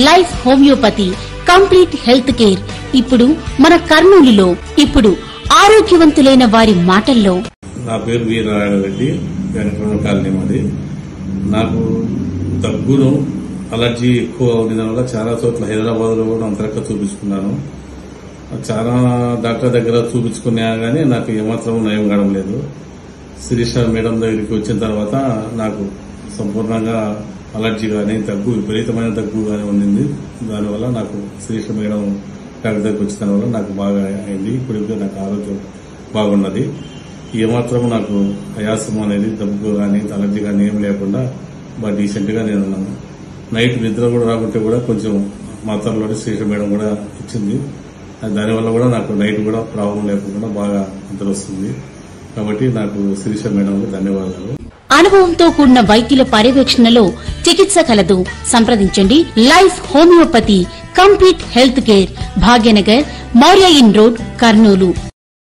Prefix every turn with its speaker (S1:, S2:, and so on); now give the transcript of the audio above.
S1: Life homeopathy complete health care ఇప్పుడు మన కర్నూలులో. ఇప్పుడు ఆరోగ్యవంతులైన వారి మాటల్లో.
S2: నా పేరు వి నారాయణ రెడ్డి, వెంకటరమణ కాలనీ మాది. నాకు దగ్గును అలర్జీ ఎక్కువ ఉండడం వల్ల చాలా చోట్ల హైదరాబాద్ లో కూడా అంతరక్క చూపించుకున్నాను. చాలా డాక్టర్ దగ్గర చూపించుకున్నా గానీ నాకు ఏమాత్రం నయం కావడం లేదు. శిరీష మేడం దగ్గరికి వచ్చిన తర్వాత నాకు సంపూర్ణంగా అలర్జీ కానీ దగ్గు, విపరీతమైన దగ్గు కానీ ఉండింది. దానివల్ల నాకు శిరీష మేడం డాక్టర్ దగ్గరికి వచ్చిన వల్ల నాకు బాగా అయింది. ఇప్పుడు నాకు ఆరోగ్యం బాగున్నది. ఏమాత్రం నాకు ఆయాసం అనేది, దగ్గు కానీ అలర్జీ కానీ ఏం లేకుండా బాగా డీసెంట్ గా నేను ఉన్నాను. నైట్ నిద్ర కూడా రాకుంటే కూడా కొంచెం మాత్రలోనే శిరీష మేడం కూడా ఇచ్చింది. దానివల్ల కూడా నాకు నైట్ కూడా ప్రాబ్లం లేకుండా బాగా నిద్ర వస్తుంది. కాబట్టి నాకు శిరీష మేడంకు ధన్యవాదాలు.
S1: అనుభవంతో కూడిన వైద్యుల పర్యవేక్షణలో చికిత్స కలదు. సంప్రదించండి life homeopathy complete health care, Bhagyanagar, Maurya in road, Kurnool.